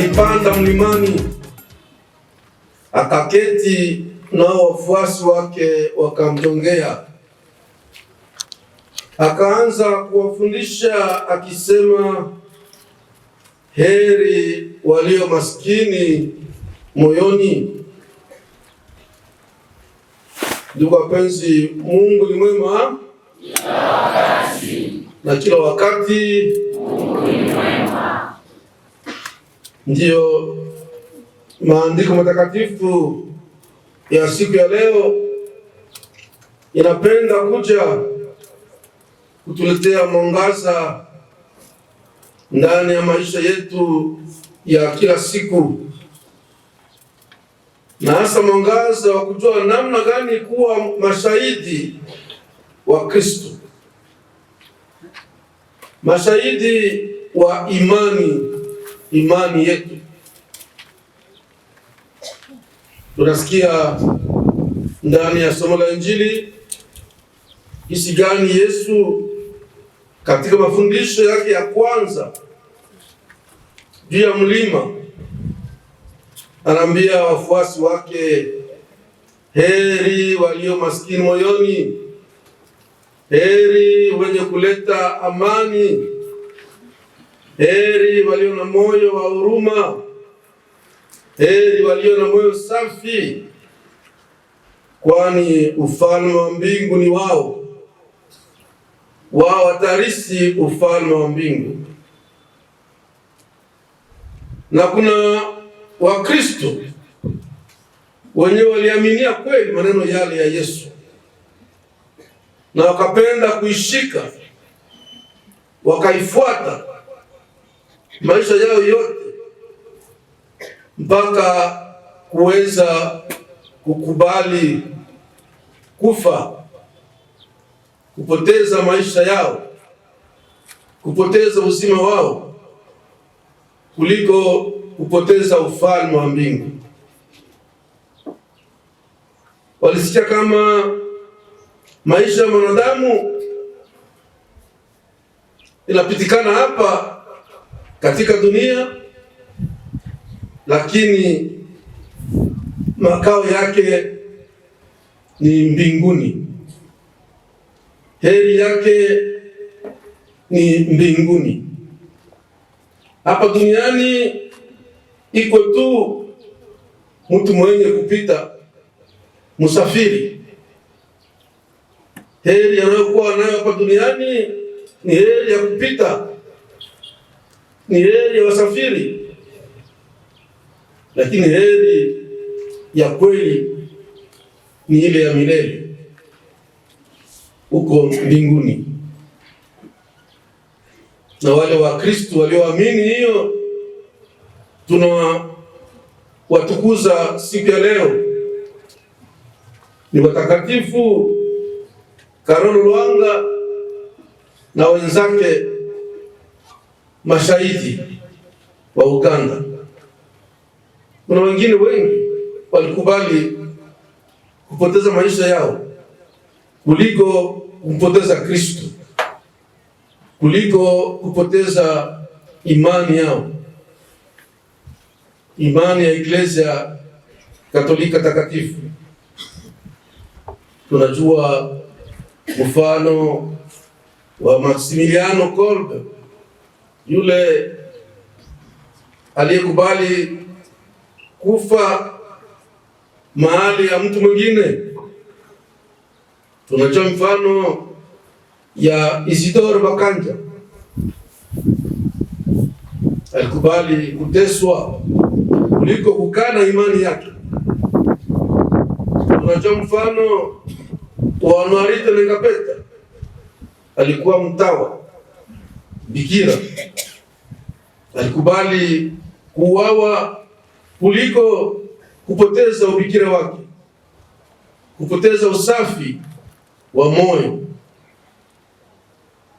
alipanda mlimani, akaketi, nao wafuasi wake wakamjongea. Akaanza kuwafundisha akisema, heri walio maskini moyoni. Ndugu wapenzi, Mungu ni mwema na kila wakati. Mungu ni mwema. Ndiyo maandiko matakatifu ya siku ya leo inapenda kuja kutuletea mwangaza ndani ya maisha yetu ya kila siku, na hasa mwangaza wa kujua namna gani kuwa mashahidi wa Kristo, mashahidi wa imani yetu. Tunasikia ndani ya somo la Injili jinsi gani Yesu katika mafundisho yake ya kwanza juu ya mlima anaambia wafuasi wake, heri walio maskini moyoni, heri wenye kuleta amani, heri walio na moyo wa huruma, heri walio na moyo safi, kwani ufalme wa mbingu ni wao. Wao watarisi ufalme wa mbingu. Na kuna Wakristo wenyewe waliaminia kweli maneno yale ya Yesu na wakapenda kuishika, wakaifuata maisha yao yote mpaka kuweza kukubali kufa, kupoteza maisha yao, kupoteza uzima wao, kuliko kupoteza ufalme wa mbingu. Walisikia kama maisha ya mwanadamu inapitikana hapa katika dunia, lakini makao yake ni mbinguni. Heri yake ni mbinguni. Hapa duniani iko tu mtu mwenye kupita, musafiri. Heri anayokuwa nayo hapa duniani ni heri ya kupita, ni heri ya wasafiri, lakini heri ya kweli ni ile ya milele huko mbinguni. Na wale wa Kristo walioamini hiyo tunawatukuza siku ya leo. Ni watakatifu Karolo Lwanga na wenzake mashahidi wa Uganda. Kuna wengine wengi walikubali kupoteza maisha yao kuliko kumpoteza Kristo, kuliko kupoteza imani yao, imani ya Iglesia Katolika takatifu. Tunajua mfano wa Maximiliano Kolbe, yule aliyekubali kufa mahali ya mtu mwingine. Tunajua mfano ya Isidore Bakanja, alikubali kuteswa kuliko kukana imani yake. Tunajua mfano wa Anuarite Nengapeta, alikuwa mtawa bikira, alikubali kuuawa kuliko kupoteza ubikira wake, kupoteza usafi wa moyo.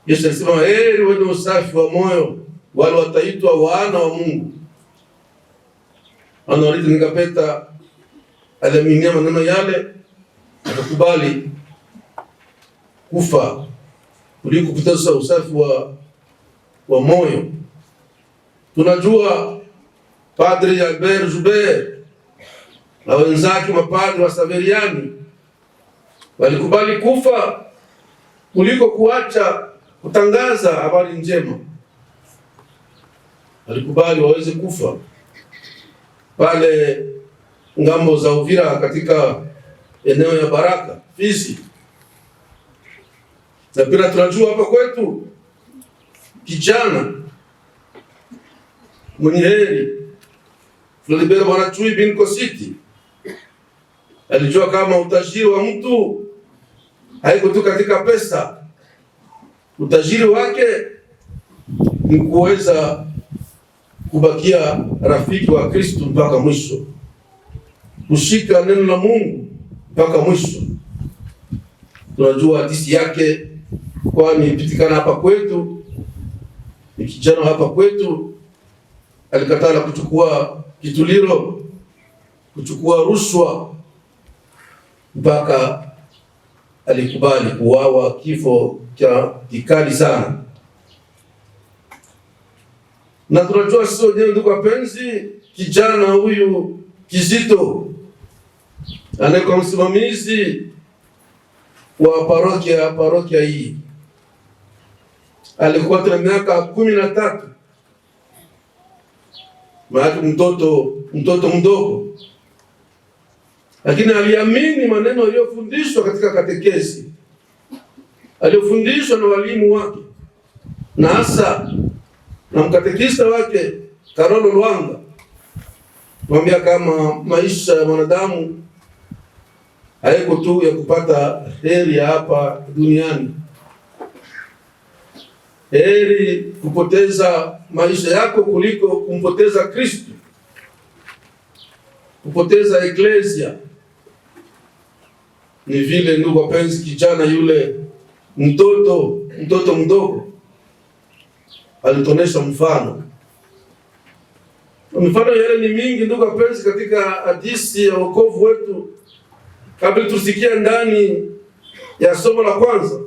Yesu alisema, heri wenye usafi wa moyo, wale wataitwa wana wa Mungu. Anuarite Nengapeta aliaminia maneno yale, akakubali kufa kuliko kupoteza usafi wa moyo. Tunajua Padri Albert Joubert na wenzake mapadri wa Saveriani walikubali kufa kuliko kuacha kutangaza habari njema. Walikubali waweze kufa pale ngambo za Uvira katika eneo ya Baraka Fizi. Na pia tunajua hapa kwetu kijana mwenye heri Floribert Bwanachui bin Kositi alijua kama utajiri wa mtu haiko tu katika pesa. Utajiri wake ni kuweza kubakia rafiki wa Kristo mpaka mwisho, kushika neno la Mungu mpaka mwisho. Tunajua hadithi yake, kwani pitikana hapa kwetu. Ni kijana hapa kwetu alikataa kuchukua kituliro, kuchukua rushwa, mpaka alikubali kuuawa kifo cha kikali sana. Na tunajua sisi wenyewe, ndugu wapenzi, kijana huyu Kizito anayekuwa msimamizi wa parokia hii alikuwa tuna miaka 13, maana mtoto mdogo, lakini aliamini maneno aliyofundishwa katika katekesi, aliyofundishwa na walimu wake na hasa na mkatekista wake Karolo Lwanga, mwambia kama maisha ya mwanadamu haiko tu ya kupata heri ya hapa duniani. Heri kupoteza maisha yako kuliko kumpoteza Kristo, kupoteza eklesia. Ni vile, ndugu wapenzi, kijana yule mtoto mdogo alitonesha mfano. Mifano yale ni mingi, ndugu wapenzi, katika hadithi ya wokovu wetu. Kabla tusikia ndani ya somo la kwanza,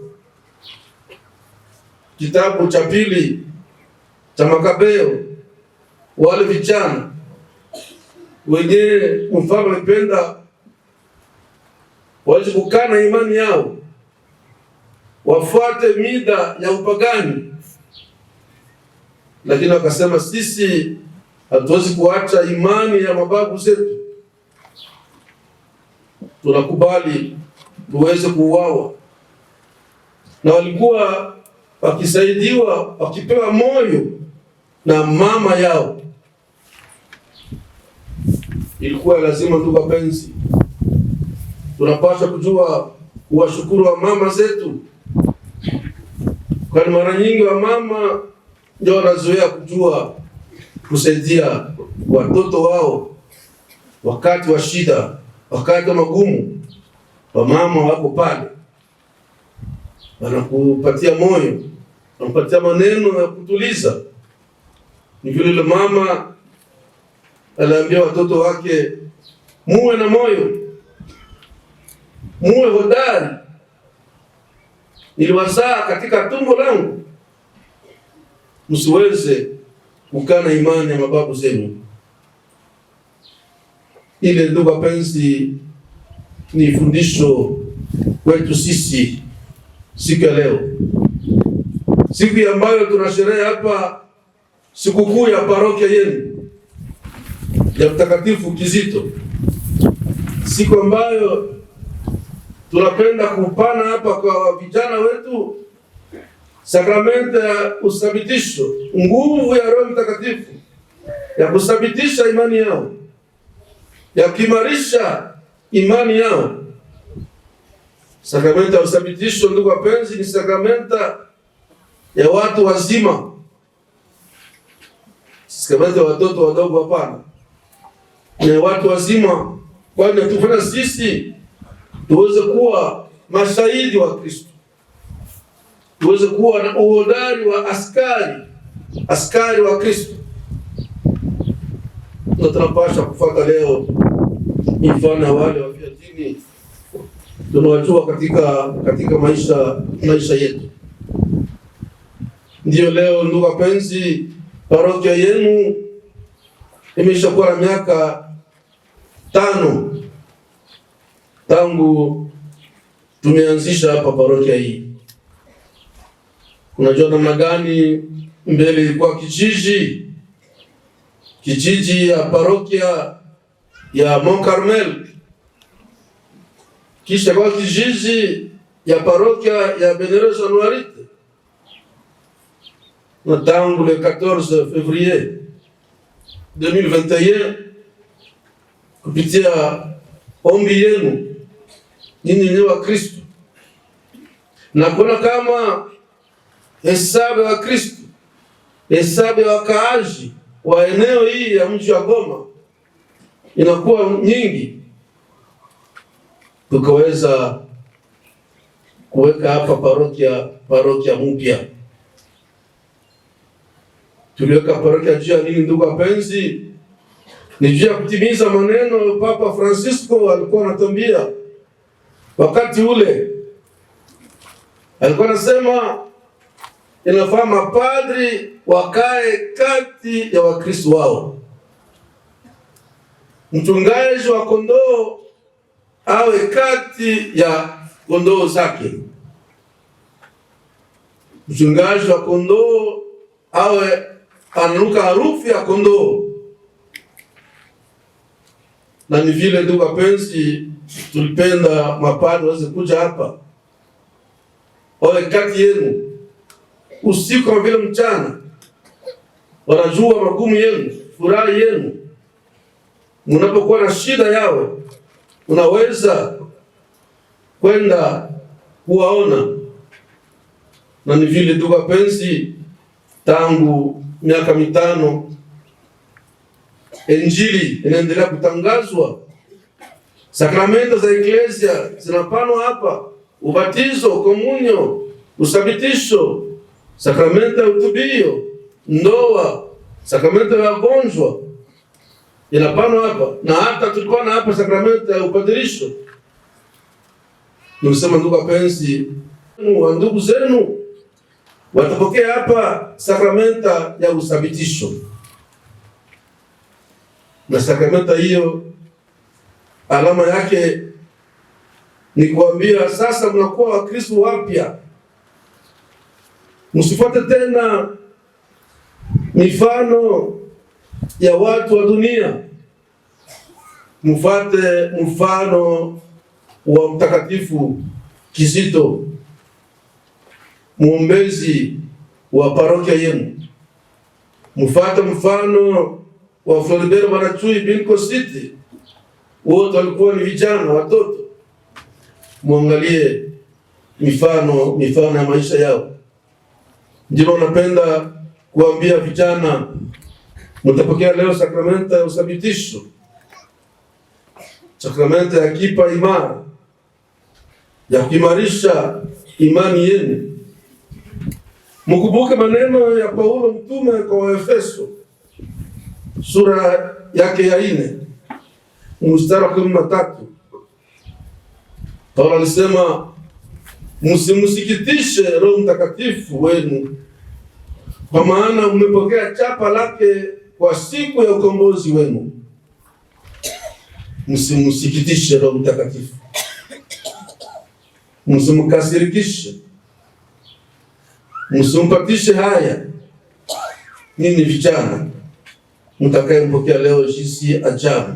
kitabu cha pili cha Makabeo, wale vijana wenye mfano walipenda waweze kukana imani yao, wafuate mida ya upagani, lakini wakasema sisi hatuwezi kuacha imani ya mababu zetu, tunakubali tuweze kuuawa. Na walikuwa wakisaidiwa, wakipewa moyo na mama yao. Ilikuwa lazima, ndugu wapenzi, tunapaswa kujua kuwashukuru wa mama zetu, kwani mara nyingi wa mama ndio wanazoea kujua kusaidia watoto wao wakati wa shida, wakati wa magumu. Wamama wako pale, wanakupatia moyo, wanakupatia maneno ya kutuliza. Ni vile yule mama aliambia watoto wake, muwe na moyo, muwe hodari, niliwazaa katika tumbo langu, msiweze kukana imani ya mababu zenu. Ile, ndugu wapenzi, ni fundisho kwetu sisi siku ya leo, siku ambayo tunasherehe hapa sikukuu ya parokia yenu ya Mtakatifu Kizito, siku ambayo tunapenda kupana hapa kwa vijana wetu sakramenti ya uthabitisho, nguvu ya Roho Mtakatifu ya kuthabitisha imani yao, ya kuimarisha imani yao. Sakramenti ya uthabitisho, ndugu wapenzi, ni sakramenti ya watu wazima, sakramenti ya watoto wadogo hapana, ni watu wazima, kwani tufanya sisi tuweze kuwa mashahidi wa Kristo, tuweze kuwa na uhodari wa askari wa Kristo. Na tunapaswa kufuata leo mifano wale wa dini tunawajua katika maisha yetu. Ndio leo, ndugu wapenzi, parokia yenu imeshakuwa na miaka 5 tangu tumeanzisha hapa parokia hii. Unajua namna gani mbele ilikuwa kijiji ya parokia ya Mont Carmel, kisha kwa kijiji ya parokia ya Benere Januarite, na tangu le 14 février 2021 kupitia ombi yenu nyinyi wa Kristo na kuna kama hesabu ya Kristo, hesabu ya wakaaji wa eneo hii ya mji wa Goma inakuwa nyingi, tukaweza kuweka hapa parokia mpya. Tuliweka parokia juu ya nini, ndugu wapenzi? Ni juu ya kutimiza maneno Papa Francisco alikuwa anatuambia wakati ule. Alikuwa anasema inafaa mapadri wakae kati ya Wakristo wao, mchungaji wa kondoo awe kati ya kondoo zake, mchungaji wa kondoo awe ananuka harufu ya kondoo. Na ni vile ndugu wapenzi, tulipenda mapadri waweze kuja hapa, wawe kati yenu usiku kama vile mchana, wanajua magumu yenu, furaha yenu. Mnapokuwa na shida yao, unaweza kwenda kuwaona. Na ni vile ndugu wapenzi, tangu miaka 5 Injili inaendelea kutangazwa, sakramento za Eklesia zinapanwa hapa: ubatizo, komunyo, usabitisho, sakramento ya utubio, ndoa, sakramento ya wagonjwa inapanwa hapa, na hata tulikuwa na hapa sakramento ya upadirisho. Nimesema ndugu wapenzi, wa ndugu zenu watapokea hapa sakramenta ya usabitisho, na sakramenta hiyo alama yake ni kuambia sasa mnakuwa Wakristo wapya. Msifuate tena mifano ya watu wa dunia, mfuate mfano wa Mtakatifu Kizito, mwombezi wa parokia yenu. Mfuate mfano wa Floribert Banachui Binko City, wote walikuwa ni vijana watoto. Muangalie mifano ya maisha yao. Ndio napenda kuambia vijana, mtapokea leo sakramenta ya usabitisho, sakramenta ya kipa imara ya kuimarisha imani yenu. Mkumbuke maneno ya Paulo mtume kwa Waefeso sura yake ya 4 mstari wa 13. Paulo alisema msimsikitishe Roho Mtakatifu wenu, kwa maana mmepokea chapa lake kwa siku ya ukombozi wenu. Msimsikitishe Roho Mtakatifu, msimkasirikishe, msimpatishe haya. Nini vijana mtakayempokea leo jinsi ajabu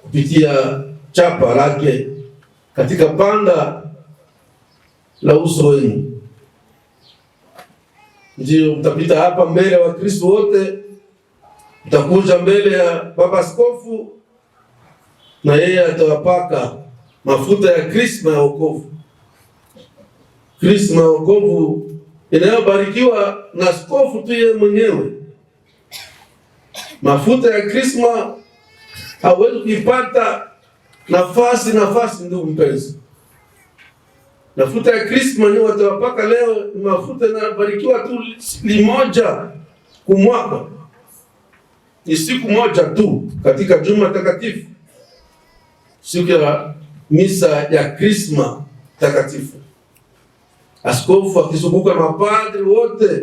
kupitia chapa lake katika panda la uso wenu. Ndio mtapita hapa mbele wa Kristo wote, mtakuja mbele ya Baba Askofu na yeye atawapaka mafuta ya krisma ya wokovu. Krisma ya wokovu inayobarikiwa na askofu tu yeye mwenyewe. Mafuta ya krisma hawezi kuipata nafasi, ndugu mpenzi. Mafuta ya krisma ni watawapaka leo, ni mafuta yanabarikiwa tu limoja kumwaka. Ni siku moja tu katika Juma Takatifu, siku ya misa ya krisma takatifu. Askofu akizunguka mapadri wote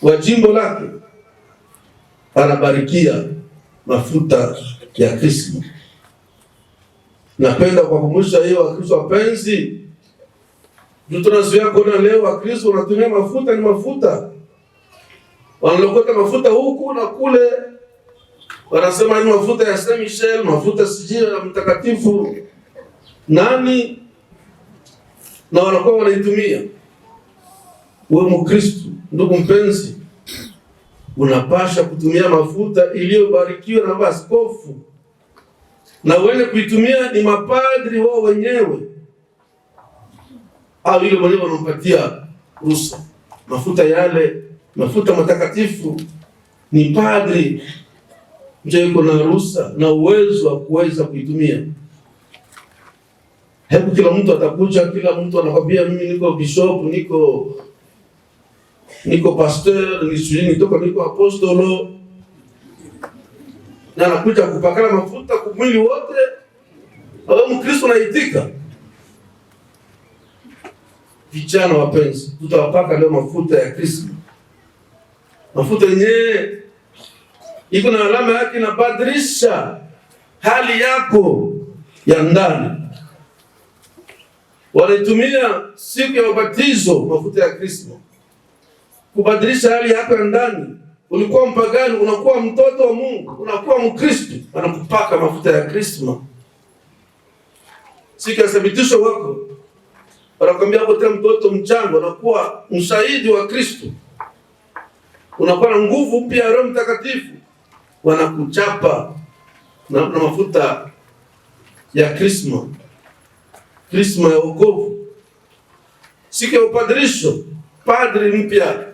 wa jimbo lake anabarikia mafuta ya Kristo. Napenda kuwakumbusha hiyo Wakristo wapenzi, tunazoea kuona leo Wakristo wanatumia mafuta, ni mafuta wanalokota mafuta huku na kule, wanasema ni mafuta ya Saint Michel, mafuta sijui ya mtakatifu nani, na wanakuwa wanaitumia. Wewe Mkristo, ndugu mpenzi, unapasha kutumia mafuta iliyobarikiwa na askofu, na wenye kuitumia ni mapadri wao wenyewe au ile wenyewe wanampatia ruhusa. Mafuta yale, mafuta matakatifu, ni padri ndio yuko na ruhusa na uwezo wa kuweza kuitumia. Hebu kila mtu atakuja, kila mtu anakwambia mimi niko bishop, niko pastor, niko apostolo, na anakuja kupakala mafuta kwa mwili wote. Au Mkristo anaitika. Vijana wapenzi, tutawapaka leo mafuta ya Kristo. Mafuta yenyewe iko na alama yake, inabadilisha hali yako ya ndani. Wanaitumia siku ya ubatizo mafuta ya Kristo kubadilisha hali yako ya ndani. Ulikuwa mpagani, unakuwa mtoto wa Mungu, unakuwa Mkristo, anakupaka mafuta ya Kristo. Siku ya uthabitisho wako, wanakuambia hapo tena mtoto mchanga, unakuwa mshahidi wa Kristo, unakuwa na nguvu mpya ya Roho Mtakatifu, wanakuchapa na mafuta ya Kristo, Kristo ya wokovu. Siku ya upadirisho, padri mpya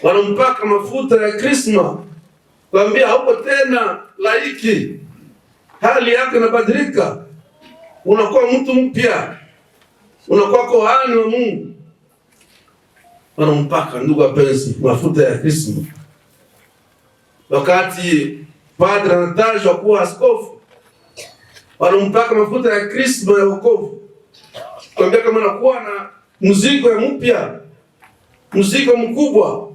wanampaka mafuta ya Kristo, kwambia hauko tena laiki, hali yako inabadilika, unakuwa mtu mpya, unakuwa kohani wa Mungu. Wanampaka, ndugu wapenzi, mafuta ya Kristo. Wakati padri anatajwa kuwa askofu, wanampaka mafuta ya Kristo ya wokovu, kwambia kama unakuwa na mzigo ya mpya, mzigo mkubwa,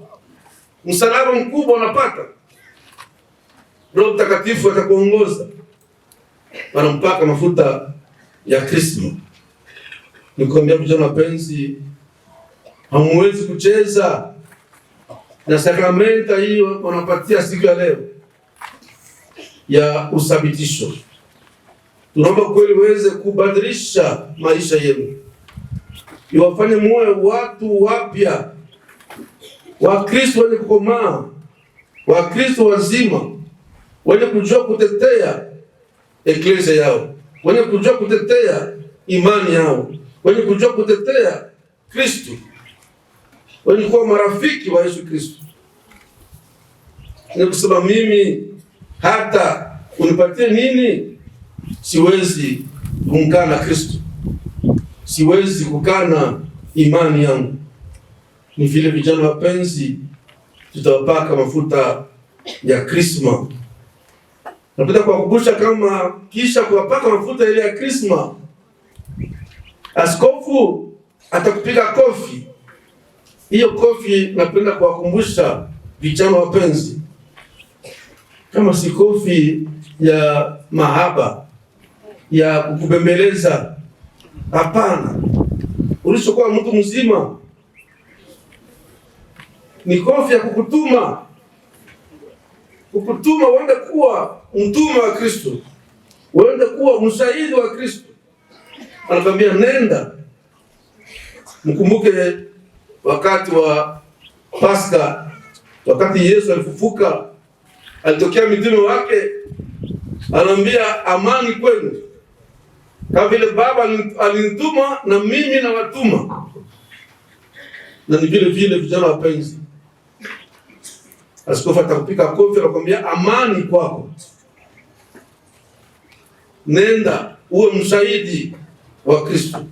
msalaba mkubwa unapata, Roho Mtakatifu atakuongoza. Wanampaka mafuta ya Kristo. Nikwambia vijana wapenzi, hamuwezi kucheza na sakramenta hiyo wanapatia siku ya leo ya uthabitisho. Tunaomba kweli weze kubadilisha maisha yenu, iwafanye muwe watu wapya, Wakristo wenye kukomaa, Wakristo wazima, wenye kujua kutetea eklesia yao, wenye kujua kutetea imani yao, wenye kujua kutetea Kristo, wenye kuwa marafiki wa Yesu Kristo. Ni kusema mimi hata unipatie nini, siwezi kumkana Kristo, siwezi kukana imani yangu. Ni vile vijana wapenzi, tutawapaka mafuta ya Kristo. Napenda kuwakumbusha kama kisha kuwapaka mafuta ile ya Kristo, askofu atakupiga kofi. Hiyo kofi napenda kuwakumbusha vijana wapenzi, kama si kofi ya mahaba ya kukubembeleza, hapana. Ulishokuwa mtu mzima, ni kofi ya kukutuma uende kuwa mtume wa Kristo, uende kuwa mshahidi wa Kristo. Anakwambia nenda. Mkumbuke wakati wa Pasaka, wakati Yesu alifufuka, alitokea mitume wake, anaambia amani kwenu, kama vile Baba alinituma na mimi na watuma. Na ni vile vile vijana wapenzi, askofu atakupika kofi, anakuambia amani kwako, nenda uwe mshahidi wa Kristo,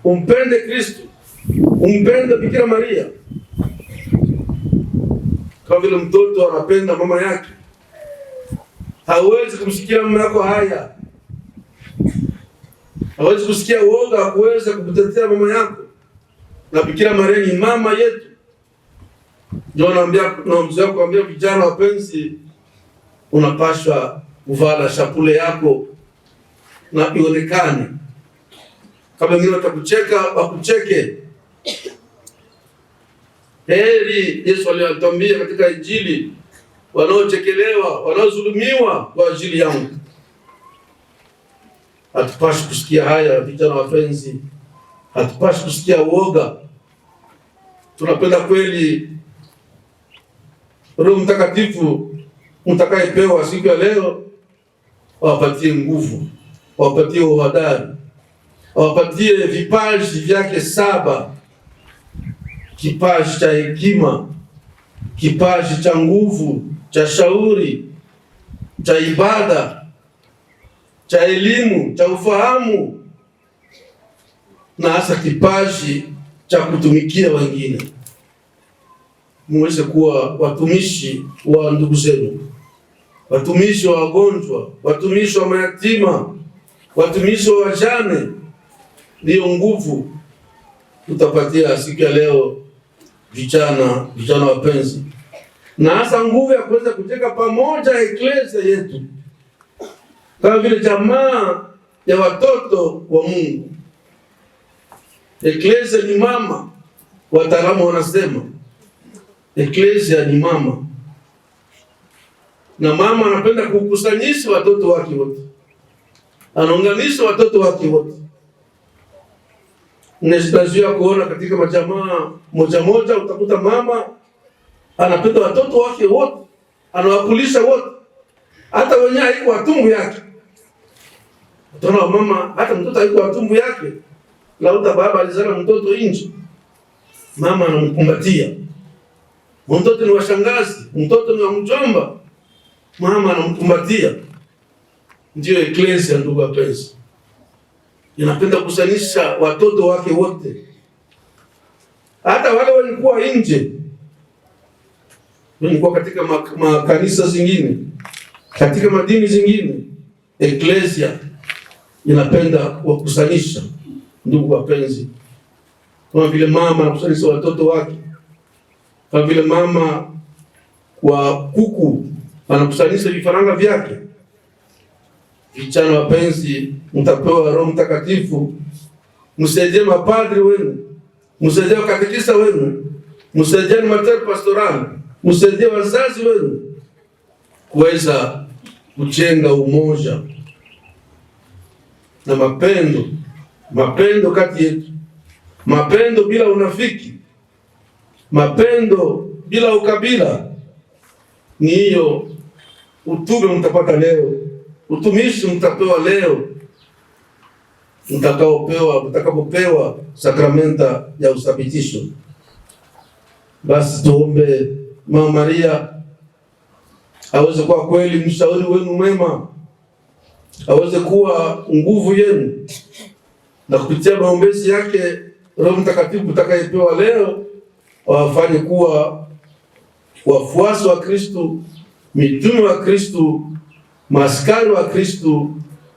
umpende Kristo, umpende Bikira Maria, kama vile mtoto anapenda mama yake. Hawezi kumsikia mama yako haya, hawezi kusikia woga kuweza kukutetea mama yako, na Bikira Maria ni mama yetu. Ndio naambia kuambia vijana wapenzi, unapashwa kuvala shapule yako na ionekane. Kama wengine watakucheka, wakucheke. Heri Yesu aliyotambia katika Injili, wanaochekelewa, wanaozulumiwa kwa ajili yangu. Hatupashi kusikia haya vijana wapenzi, hatupashi kusikia uoga. Tunapenda kweli Roho Mtakatifu mtakayepewa siku ya leo awapatie nguvu, awapatie uhodari, awapatie vipaji vyake 7: kipaji cha hekima, kipaji cha nguvu, cha shauri, cha ibada, cha elimu, cha ufahamu, na hasa kipaji cha kutumikia wengine. Muweze kuwa watumishi wa ndugu zenu, watumishi wa wagonjwa, watumishi wa mayatima, watumishi wa wajane. Ndiyo nguvu tutapatia siku ya leo vijana wapenzi, na hasa nguvu ya kuweza kujenga pamoja eklesia yetu kama vile jamaa ya watoto wa Mungu. Eklesia ni mama, wataalamu wanasema eklesia ni mama, na mama anapenda kukusanyisha watoto wake wote, anaunganisha watoto wake wote. Ninajitajia kuona katika majamaa moja utakuta mama anapenda watoto wake wote, anawakulisha wote, hata wenyewe haiko watumbu yake. Utaona mama hata mtoto haiko watumbu yake, lauta baba alizala mtoto nje, mama anamkumbatia. Mtoto ni washangazi, mtoto ni wa mjomba, mama anamkumbatia. Ndio eklesia, ndugu wapenzi, inapenda kusanisha watoto wake wote, hata wale walikuwa nje, walikuwa katika makanisa zingine, katika madini zingine. Eklesia inapenda kuwakusanisha ndugu wapenzi, kama vile mama anakusanisha watoto wake, kama vile mama wa kuku anakusanisha vifaranga vyake. Vijana wapenzi, mtapewa Roho Mtakatifu. Msaidie mapadri wenu, msaidie wakatekista wenu, msaidie mater pastoral, msaidie wazazi wenu kuweza kujenga umoja na mapendo kati yetu, mapendo bila unafiki, mapendo bila ukabila. Ni hiyo utume mtapata leo, utumishi mtapewa leo, mtakapopewa sakramenta ya uthabitisho. Basi tuombe Mama Maria aweze kuwa kweli mshauri wenu mwema, aweze kuwa nguvu yenu, na kupitia maombezi yake Roho Mtakatifu mtakayepewa leo awafanye kuwa wafuasi wa Kristo, mitume wa Kristo, maaskari wa Kristo,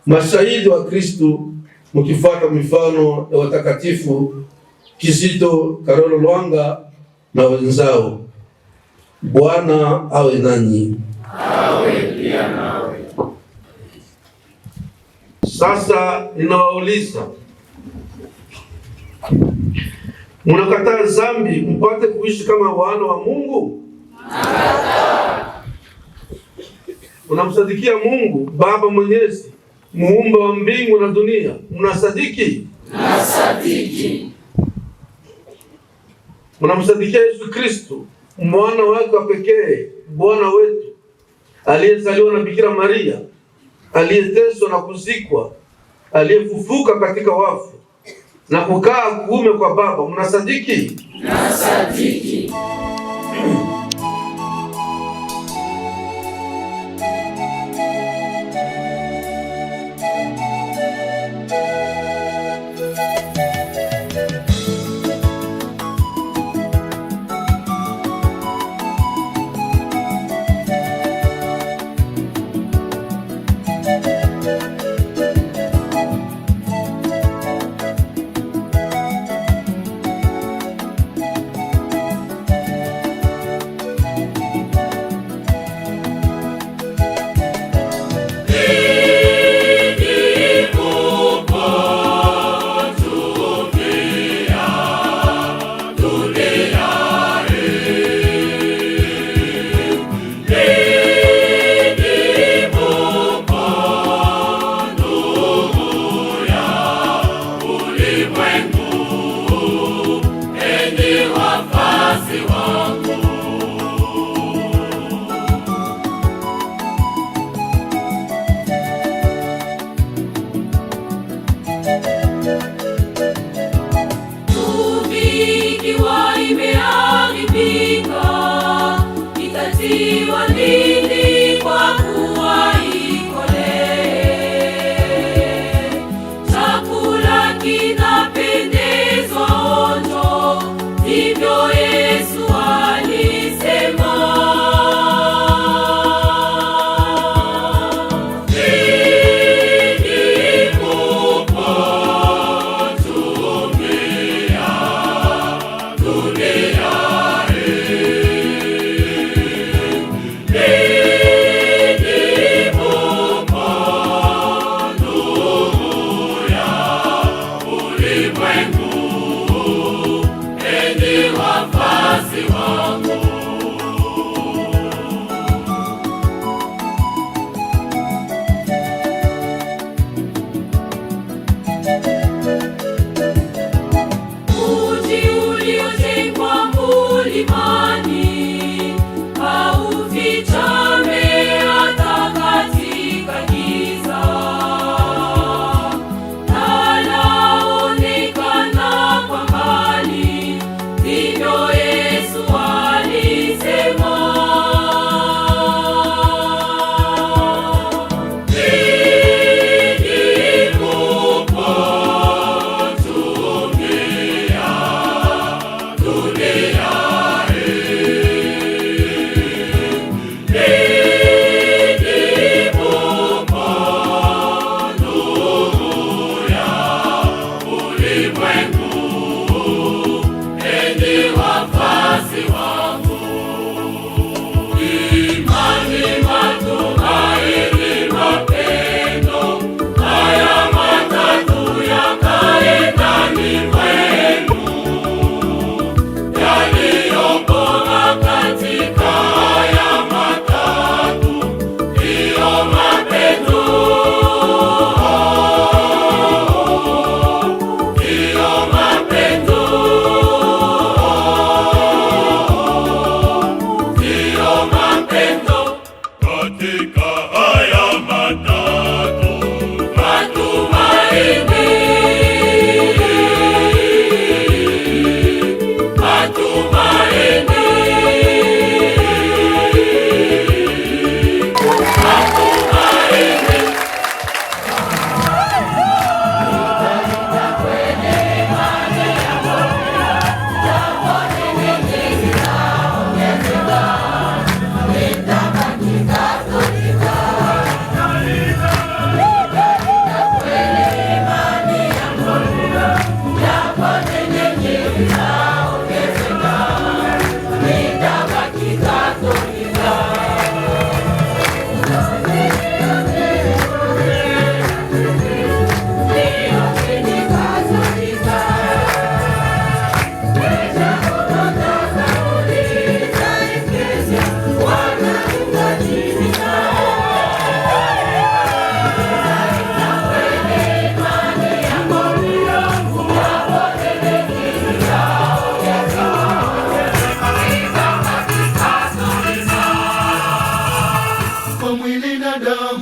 mashahidi wa Kristo, mkifuata mifano ya watakatifu Kizito, Karolo Lwanga na wenzao. Bwana awe nanyi. Awe pia nawe. Sasa ninawauliza, mnakataa dhambi mpate kuishi kama wana wa Mungu? Nakataa. Unamsadikia Mungu Baba Mwenyezi, muumba wa mbingu na dunia? Mnasadiki? Nasadiki. Mnamsadikia Yesu Kristo, mwana wake wa pekee, Bwana wetu, aliyezaliwa na Bikira Maria, aliyeteswa na kuzikwa, aliyefufuka katika wafu na kukaa kuume kwa Baba? Mnasadiki? Nasadiki. enyi wafuasi wangu. Ikiwa imeharibika, itatiwa nini kwa kuwa ikolee? Chakula kinapendeza onjo, ndivyo Yesu alisema.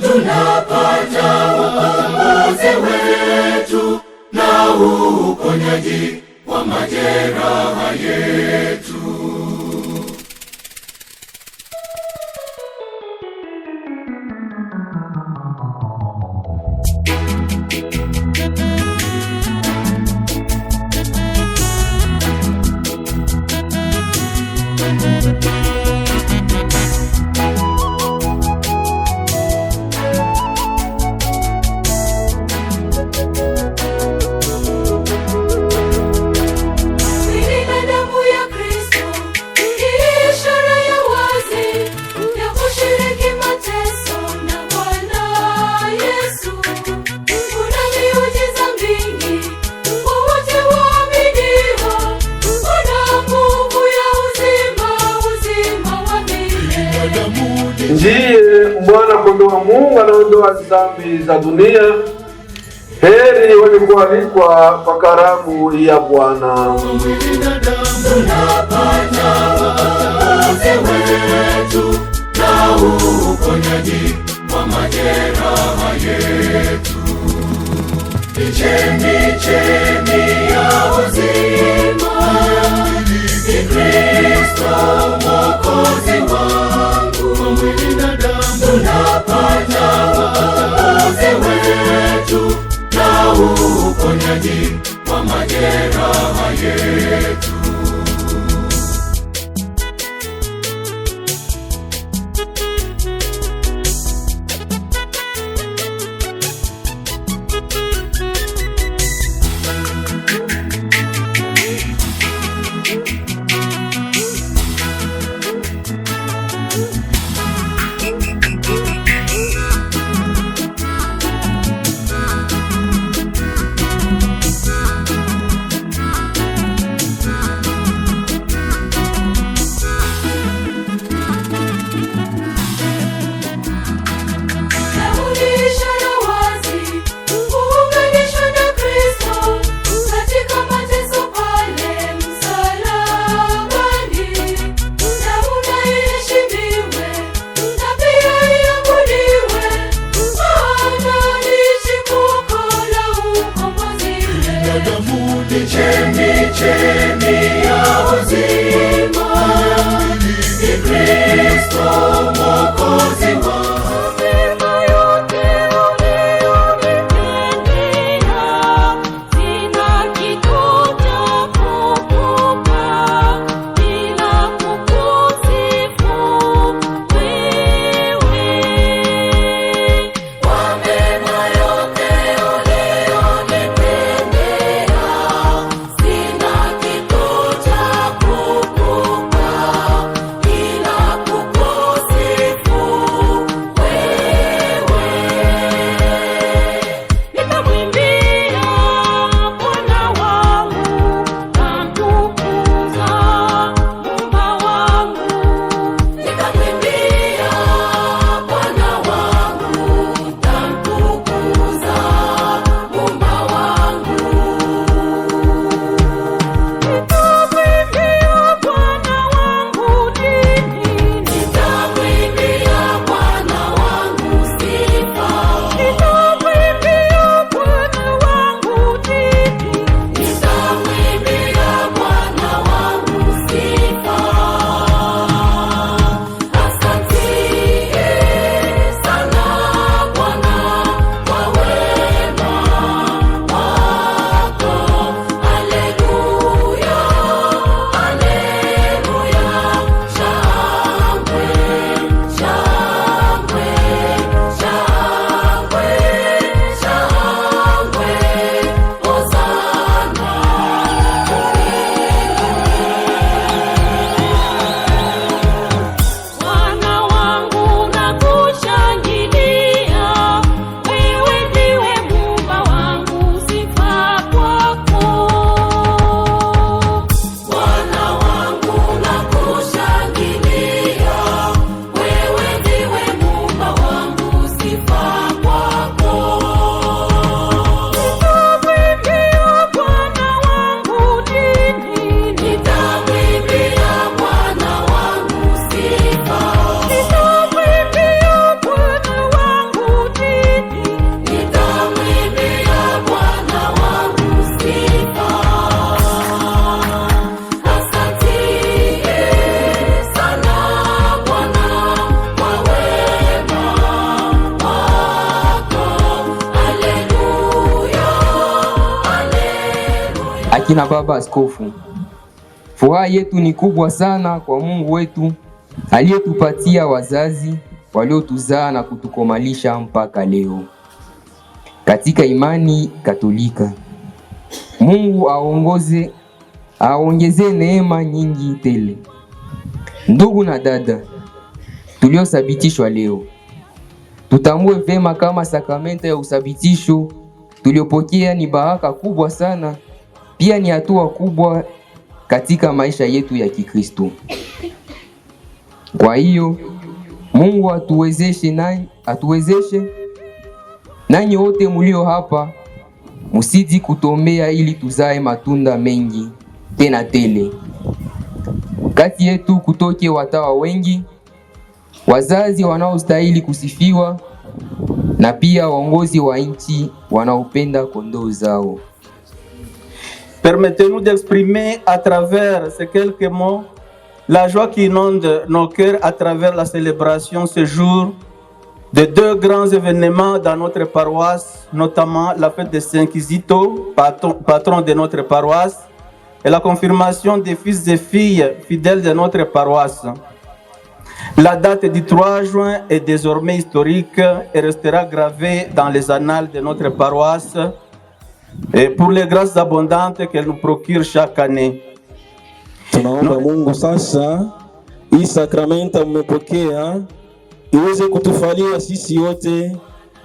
tunapata ukombozi wetu na uponyaji wa majeraha yetu. Ndiye mwana kondoo wa Mungu anaondoa dhambi za dunia. Heri wenye kualikwa kwa karamu ya Bwana. Mwili na damu tunapata ukombozi wetu na uponyaji wa majeraha yetu. Ni chemchemi ya uzima, ni Kristo Mwokozi wangu. Kwa mwili na damu tunapata ukombozi wetu na uponyaji wa majeraha yetu. Chemchemi ya uzima, ni Kristo Mwokozi wangu. Akina baba askofu, furaha yetu ni kubwa sana kwa Mungu wetu aliyetupatia wazazi waliotuzaa na kutukomalisha mpaka leo katika imani Katolika. Mungu aongeze neema nyingi tele. Ndugu na dada tuliosabitishwa leo, tutambue vema kama sakramento ya usabitisho tuliopokea ni baraka kubwa sana, pia ni hatua kubwa katika maisha yetu ya Kikristo. Kwa hiyo Mungu atuwezeshe nanyi wote mulio hapa musidi kutombea ili tuzae matunda mengi tena tele. Kati yetu kutoke watawa wengi, wazazi wanaostahili kusifiwa, na pia waongozi wa nchi wanaopenda kondoo zao. Permettez-nous d'exprimer à travers ces quelques mots la joie qui inonde nos cœurs à travers la célébration ce jour de deux grands événements dans notre paroisse, notamment la fête de Saint-Kizito, patron de notre paroisse, et la confirmation des fils et filles fidèles de notre paroisse. La date du 3 juin est désormais historique et restera gravée dans les annales de notre paroisse et pour les grâces abondantes qu'elle nous procure chaque année. Tunaomba Mungu sasa hii sakramenta mmepokea iweze kutufalia sisi wote,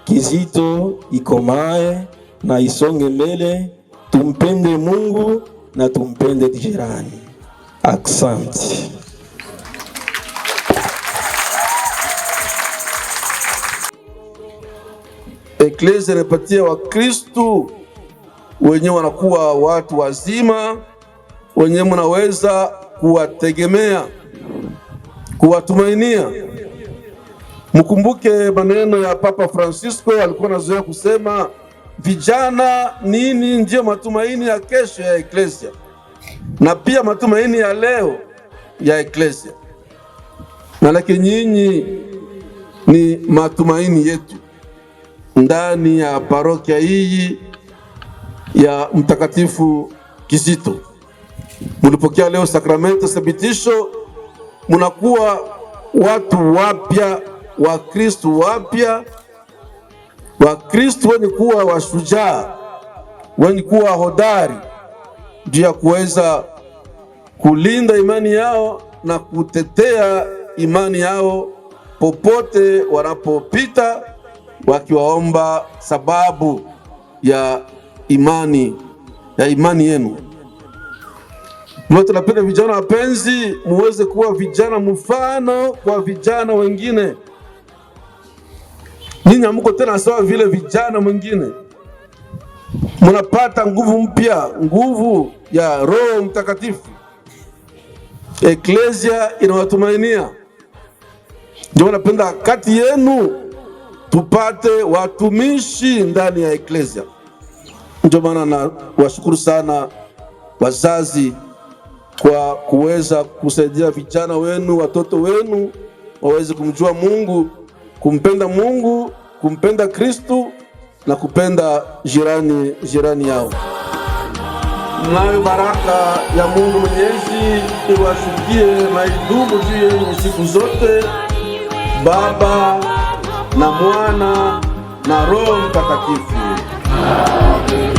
Kizito ikomae na isonge mbele, tumpende Mungu na tumpende jirani. Asante. Eklesia inapatia Wakristu wenye wanakuwa watu wazima, wenye mnaweza kuwategemea, kuwatumainia. Mkumbuke maneno ya Papa Francisco, alikuwa anazoea kusema vijana nini ndio matumaini ya kesho ya Eklesia, na pia matumaini ya leo ya Eklesia. Na lakini nyinyi ni matumaini yetu ndani ya parokia hii ya Mtakatifu Kizito. Mulipokea leo sakramento sabitisho, munakuwa watu wapya, Wakristu wapya, Wakristu wenye kuwa washujaa, wenye kuwa hodari juu ya kuweza kulinda imani yao na kutetea imani yao popote wanapopita, wakiwaomba sababu ya imani yenu. Ndio tunapenda vijana wapenzi, muweze kuwa vijana mfano kwa vijana wengine. Ninyi hamko tena sawa vile vijana mwingine, mnapata nguvu mpya, nguvu ya Roho Mtakatifu. Eklesia inawatumainia. Ndio napenda kati yenu tupate watumishi ndani ya Eklesia. Ndio maana na washukuru sana wazazi kwa kuweza kusaidia vijana wenu, watoto wenu waweze kumjua Mungu, kumpenda Kristu na kupenda jirani yao. Nayo baraka ya Mungu Mwenyezi iwashukie na idumu juu yenu siku zote, Baba na Mwana na Roho Mtakatifu. Amen.